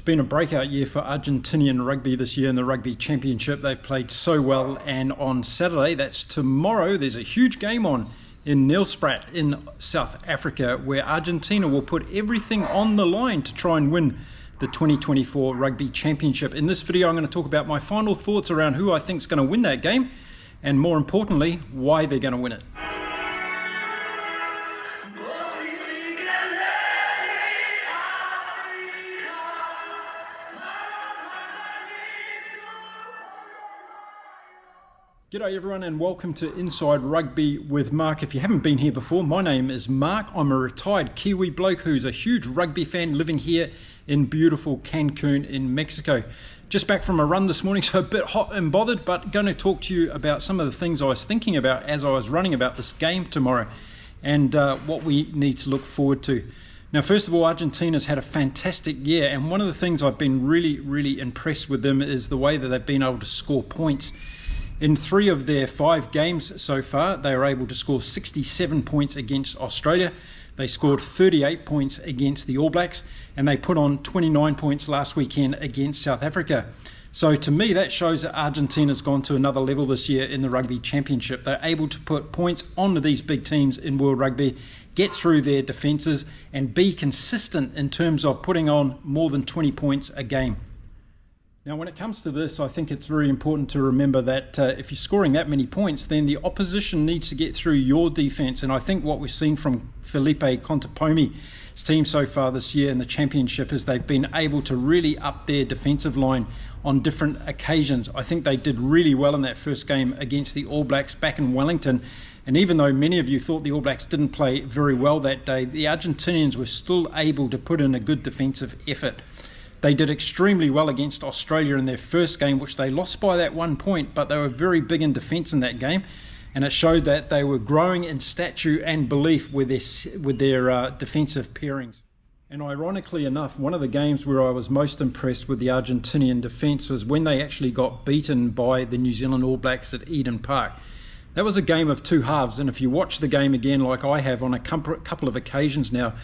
been a breakout year for Argentinian rugby this year in the Rugby Championship. They've played so well, and on Saturday, that's tomorrow, there's a huge game on in Nelspruit in South Africa, where Argentina will put everything on the line to try and win the 2024 Rugby Championship. In this video, I'm going to talk about my final thoughts around who I think is going to win that game, and more importantly, why they're going to win it. G'day everyone, and welcome to Inside Rugby with Mark. If you haven't been here before, my name is Mark. I'm a retired Kiwi bloke who's a huge rugby fan living here in beautiful Cancun in Mexico. Just back from a run this morning, so a bit hot and bothered, but going to talk to you about some of the things I was thinking about as I was running about this game tomorrow and what we need to look forward to. Now, first of all, Argentina's had a fantastic year, and one of the things I've been really impressed with them is the way that they've been able to score points. In 3 of their 5 games so far, they were able to score 67 points against Australia. They scored 38 points against the All Blacks, and they put on 29 points last weekend against South Africa. So to me, that shows that Argentina's gone to another level this year in the Rugby Championship. They're able to put points onto these big teams in World Rugby, get through their defences, and be consistent in terms of putting on more than 20 points a game. Now, when it comes to this, I think it's very important to remember that if you're scoring that many points, then the opposition needs to get through your defence. And I think what we've seen from Felipe Contepomi's team so far this year in the championship is they've been able to really up their defensive line on different occasions. I think they did really well in that first game against the All Blacks back in Wellington. And even though many of you thought the All Blacks didn't play very well that day, the Argentinians were still able to put in a good defensive effort. They did extremely well against Australia in their first game, which they lost by that 1 point, but they were very big in defence in that game, and it showed that they were growing in stature and belief with their defensive pairings. And ironically enough, one of the games where I was most impressed with the Argentinian defence was when they actually got beaten by the New Zealand All Blacks at Eden Park. That was a game of 2 halves, and if you watch the game again like I have on a couple of occasions now,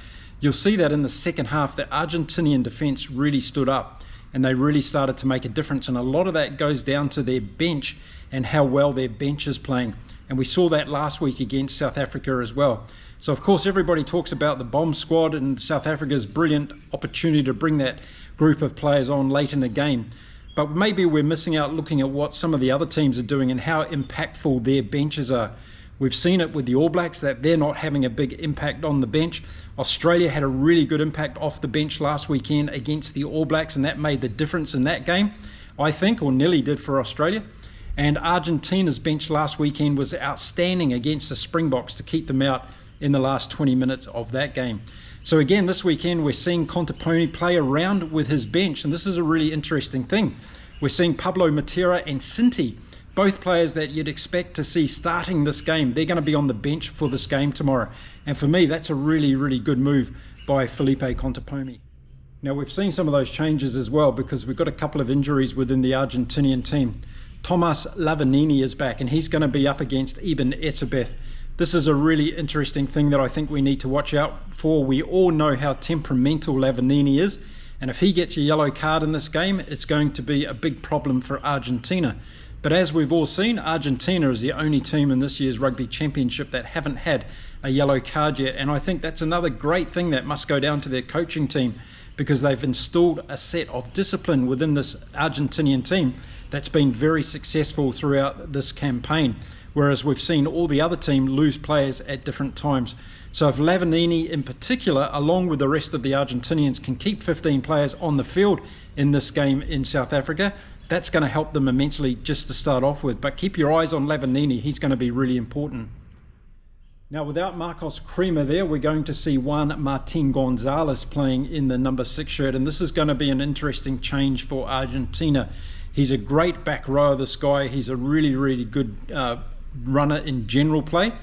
you'll see that in the second half, the Argentinian defence really stood up and they really started to make a difference. And a lot of that goes down to their bench and how well their bench is playing. And we saw that last week against South Africa as well. So, of course, everybody talks about the bomb squad and South Africa's brilliant opportunity to bring that group of players on late in the game. But maybe we're missing out looking at what some of the other teams are doing and how impactful their benches are. We've seen it with the All Blacks that they're not having a big impact on the bench. Australia had a really good impact off the bench last weekend against the All Blacks, and that made the difference in that game, I think, or nearly did for Australia. And Argentina's bench last weekend was outstanding against the Springboks to keep them out in the last 20 minutes of that game. So again, this weekend we're seeing Contepomi play around with his bench, and this is a really interesting thing. We're seeing Pablo Matera and Cinti, both players that you'd expect to see starting this game. They're going to be on the bench for this game tomorrow. And for me, that's a really good move by Felipe Contepomi. Now, we've seen some of those changes as well because we've got a couple of injuries within the Argentinian team. Thomas Lavanini is back and he's going to be up against Eben Etzebeth. This is a really interesting thing that I think we need to watch out for. We all know how temperamental Lavanini is. And if he gets a yellow card in this game, it's going to be a big problem for Argentina. But as we've all seen, Argentina is the only team in this year's Rugby Championship that haven't had a yellow card yet. And I think that's another great thing that must go down to their coaching team, because they've installed a set of discipline within this Argentinian team that's been very successful throughout this campaign, whereas we've seen all the other team lose players at different times. So if Lavanini in particular, along with the rest of the Argentinians, can keep 15 players on the field in this game in South Africa, that's going to help them immensely just to start off with. But keep your eyes on Lavanini. He's going to be really important. Now, without Marcos Creamer there, we're going to see Juan Martin Gonzalez playing in the number 6 shirt. And this is going to be an interesting change for Argentina. He's a great back rower, this guy. He's a really good runner in general play.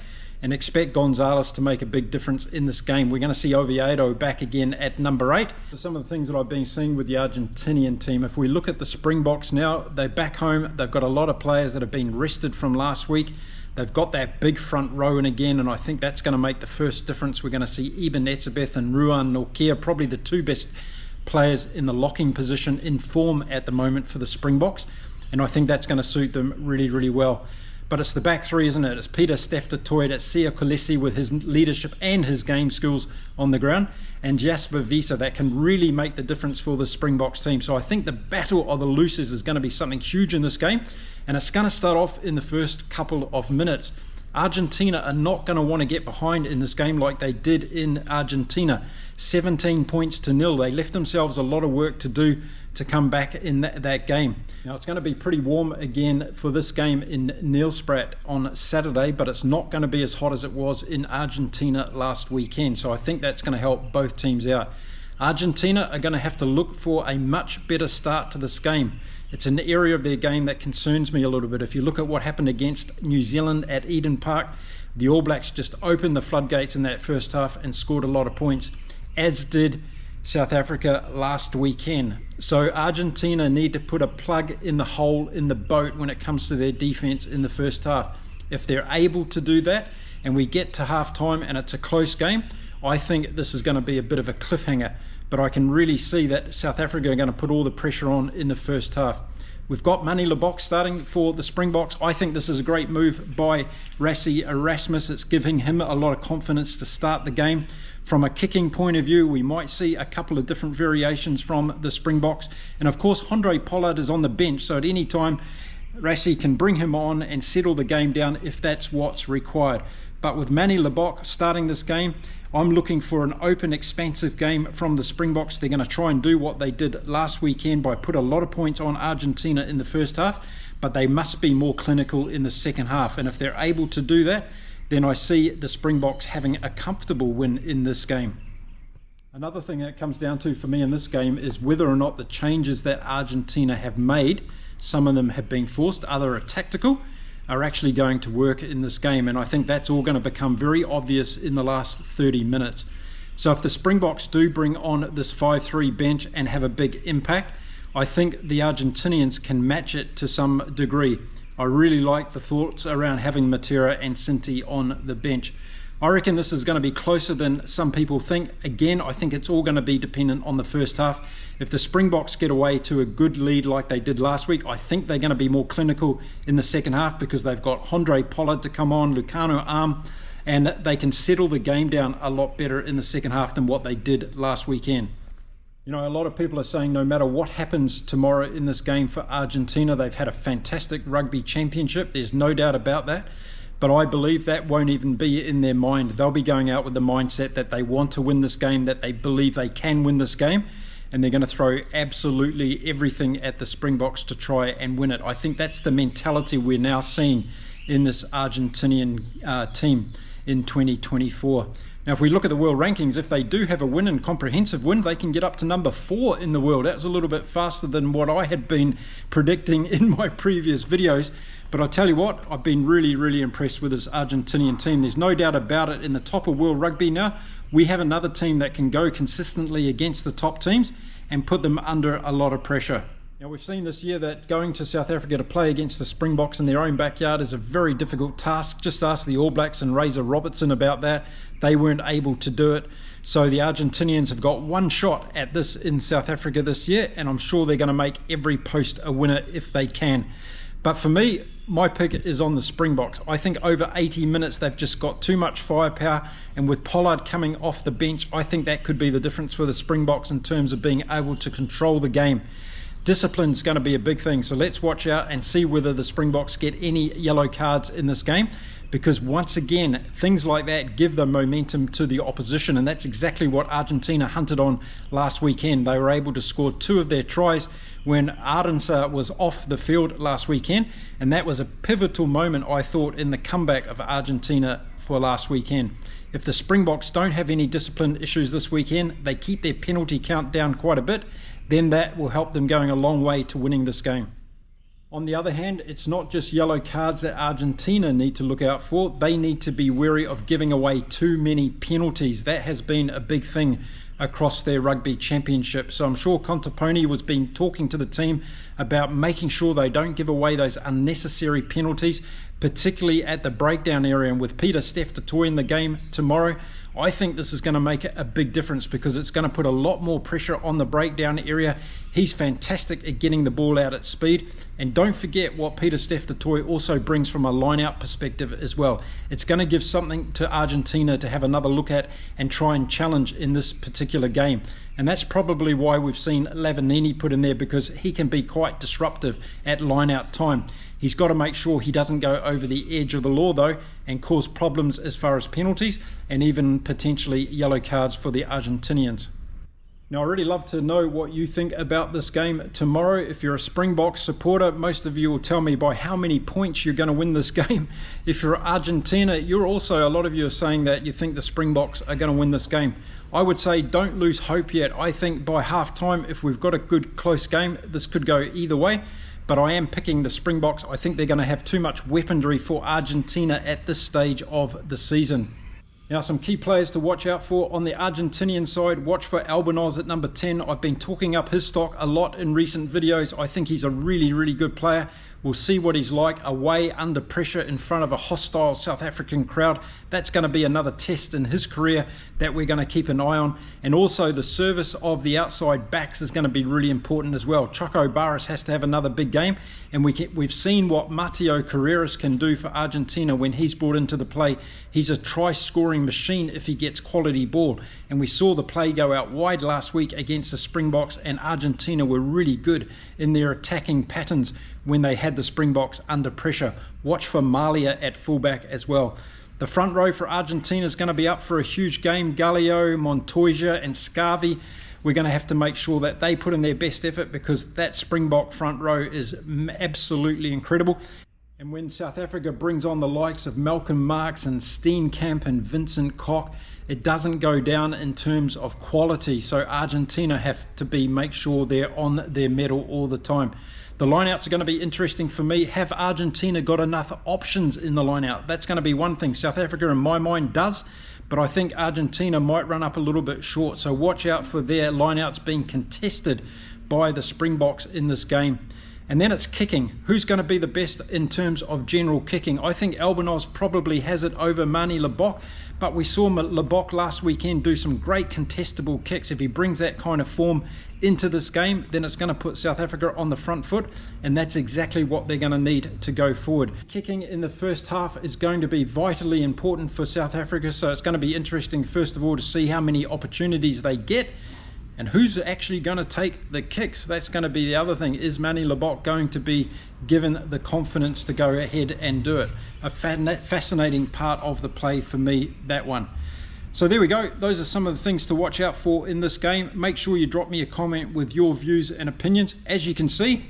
And expect Gonzalez to make a big difference in this game. We're going to see Oviedo back again at number 8. Some of the things that I've been seeing with the Argentinian team, if we look at the Springboks now, they're back home. They've got a lot of players that have been rested from last week. They've got that big front row in again, and I think that's going to make the first difference. We're going to see Eben Etzebeth and Ruan Nortje, probably the 2 best players in the locking position in form at the moment for the Springboks, and I think that's going to suit them really, really well. But it's the back three, isn't it? It's Peter Steph-Toy, it's Sia Kolisi with his leadership and his game skills on the ground, and Jasper Wiese that can really make the difference for the Springboks team. So I think the battle of the losers is going to be something huge in this game, and it's going to start off in the first couple of minutes. Argentina are not going to want to get behind in this game like they did in Argentina. 17 points to nil. They left themselves a lot of work to do to come back in that game. Now it's going to be pretty warm again for this game in Neelsprat on Saturday, but it's not going to be as hot as it was in Argentina last weekend. So I think that's going to help both teams out. Argentina are going to have to look for a much better start to this game. It's an area of their game that concerns me a little bit. If you look at what happened against New Zealand at Eden Park, the All Blacks just opened the floodgates in that first half and scored a lot of points, as did South Africa last weekend. So Argentina need to put a plug in the hole in the boat when it comes to their defense in the first half. If they're able to do that and we get to half time and it's a close game, I think this is going to be a bit of a cliffhanger. But I can really see that South Africa are going to put all the pressure on in the first half. We've got Manie Libbok starting for the Springboks. I think this is a great move by Rassie Erasmus. It's giving him a lot of confidence to start the game. From a kicking point of view, we might see a couple of different variations from the Springboks. And of course, Handré Pollard is on the bench, so at any time, Rassie can bring him on and settle the game down if that's what's required. But with Manie Libbok starting this game, I'm looking for an open, expansive game from the Springboks. They're going to try and do what they did last weekend by put a lot of points on Argentina in the first half, but they must be more clinical in the second half. And if they're able to do that, then I see the Springboks having a comfortable win in this game. Another thing that comes down to for me in this game is whether or not the changes that Argentina have made, some of them have been forced, other are tactical, are actually going to work in this game. And I think that's all going to become very obvious in the last 30 minutes. So if the Springboks do bring on this 5-3 bench and have a big impact, I think the Argentinians can match it to some degree. I really like the thoughts around having Matera and Sinti on the bench. I reckon this is going to be closer than some people think. Again, I think it's all going to be dependent on the first half. If the Springboks get away to a good lead like they did last week, I think they're going to be more clinical in the second half because they've got Handré Pollard to come on, Lucano Arm, and they can settle the game down a lot better in the second half than what they did last weekend. You know, a lot of people are saying no matter what happens tomorrow in this game for Argentina, they've had a fantastic Rugby Championship. There's no doubt about that. But I believe that won't even be in their mind. They'll be going out with the mindset that they want to win this game, that they believe they can win this game, and they're going to throw absolutely everything at the Springboks to try and win it. I think that's the mentality we're now seeing in this Argentinian team in 2024. Now, if we look at the world rankings, if they do have a win and comprehensive win, they can get up to number 4 in the world. That was a little bit faster than what I had been predicting in my previous videos. But I tell you what, I've been really, really impressed with this Argentinian team. There's no doubt about it. In the top of world rugby now, we have another team that can go consistently against the top teams and put them under a lot of pressure. Now, we've seen this year that going to South Africa to play against the Springboks in their own backyard is a very difficult task. Just ask the All Blacks and Razor Robertson about that. They weren't able to do it. So the Argentinians have got one shot at this in South Africa this year, and I'm sure they're going to make every post a winner if they can. But for me, my pick is on the Springboks. I think over 80 minutes, they've just got too much firepower. And with Pollard coming off the bench, I think that could be the difference for the Springboks in terms of being able to control the game. Discipline's going to be a big thing. So let's watch out and see whether the Springboks get any yellow cards in this game. Because once again, things like that give the momentum to the opposition. And that's exactly what Argentina hunted on last weekend. They were able to score 2 of their tries when Ardensa was off the field last weekend. And that was a pivotal moment, I thought, in the comeback of Argentina for last weekend. If the Springboks don't have any discipline issues this weekend, they keep their penalty count down quite a bit, then that will help them going a long way to winning this game. On the other hand, it's not just yellow cards that Argentina need to look out for. They need to be wary of giving away too many penalties. That has been a big thing across their Rugby Championship. So I'm sure Contaponi was been talking to the team about making sure they don't give away those unnecessary penalties, particularly at the breakdown area. And with Peter Steph-Toy in the game tomorrow, I think this is going to make a big difference because it's going to put a lot more pressure on the breakdown area. He's fantastic at getting the ball out at speed. And don't forget what Pieter-Steph du Toit also brings from a line-out perspective as well. It's going to give something to Argentina to have another look at and try and challenge in this particular game. And that's probably why we've seen Lavanini put in there, because he can be quite disruptive at line-out time. He's got to make sure he doesn't go over the edge of the law though and cause problems as far as penalties and even potentially yellow cards for the Argentinians. Now, I really love to know what you think about this game tomorrow. If you're a Springboks supporter, most of you will tell me by how many points you're going to win this game. If you're Argentina, a lot of you are saying that you think the Springboks are going to win this game. I would say don't lose hope yet. I think by halftime, if we've got a good close game, this could go either way. But I am picking the Springboks. I think they're going to have too much weaponry for Argentina at this stage of the season. Now, some key players to watch out for on the Argentinian side. Watch for Albanoz at number 10. I've been talking up his stock a lot in recent videos. I think he's a really, really good player. We'll see what he's like away under pressure in front of a hostile South African crowd. That's going to be another test in his career that we're going to keep an eye on. And also the service of the outside backs is going to be really important as well. Choco Barras has to have another big game. And we've seen what Mateo Carreras can do for Argentina when he's brought into the play. He's a try-scoring machine if he gets quality ball. And we saw the play go out wide last week against the Springboks, and Argentina were really good in their attacking patterns when they had the Springboks under pressure. Watch for Malia at fullback as well. The front row for Argentina is going to be up for a huge game. Gallio, Montoya and Scarvi. We're going to have to make sure that they put in their best effort because that Springbok front row is absolutely incredible. And when South Africa brings on the likes of Malcolm Marx and Steenkamp and Vincent Koch, it doesn't go down in terms of quality. So Argentina have to make sure they're on their mettle all the time. The lineouts are going to be interesting for me. Have Argentina got enough options in the lineout? That's going to be one thing. South Africa, in my mind, does. But I think Argentina might run up a little bit short. So watch out for their lineouts being contested by the Springboks in this game. And then it's kicking. Who's going to be the best in terms of general kicking? I think Albanoz probably has it over Manie Libbok, but we saw Libbok last weekend do some great contestable kicks. If he brings that kind of form into this game, then it's going to put South Africa on the front foot, and that's exactly what they're going to need to go forward. Kicking in the first half is going to be vitally important for South Africa, so it's going to be interesting, first of all, to see how many opportunities they get. And who's actually going to take the kicks? That's going to be the other thing. Is Manie Libbok going to be given the confidence to go ahead and do it? A fascinating part of the play for me, that one. So there we go. Those are some of the things to watch out for in this game. Make sure you drop me a comment with your views and opinions. As you can see,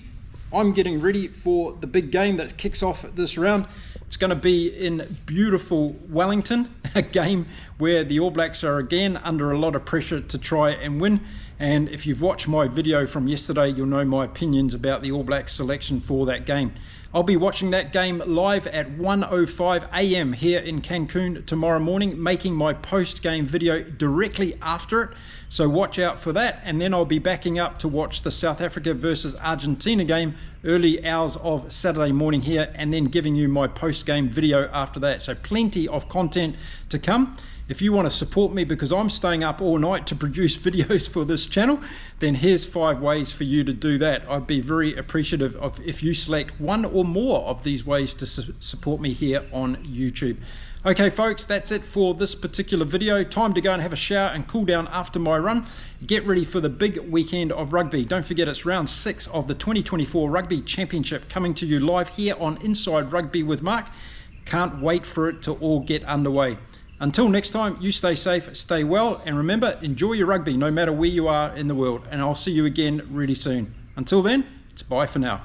I'm getting ready for the big game that kicks off this round. It's going to be in beautiful Wellington, a game where the All Blacks are again under a lot of pressure to try and win. And if you've watched my video from yesterday, you'll know my opinions about the All Blacks selection for that game. I'll be watching that game live at 1:05 a.m. here in Cancun tomorrow morning, making my post-game video directly after it. So watch out for that. And then I'll be backing up to watch the South Africa versus Argentina game early hours of Saturday morning here, and then giving you my post-game video after that. So plenty of content to come. If you want to support me because I'm staying up all night to produce videos for this channel, then here's 5 ways for you to do that. I'd be very appreciative of if you select one or more of these ways to support me here on YouTube. Okay folks, that's it for this particular video. Time to go and have a shower and cool down after my run. Get ready for the big weekend of rugby. Don't forget it's round 6 of the 2024 Rugby Championship coming to you live here on Inside Rugby with Mark. Can't wait for it to all get underway. Until next time, you stay safe, stay well, and remember, enjoy your rugby no matter where you are in the world. And I'll see you again really soon. Until then, it's bye for now.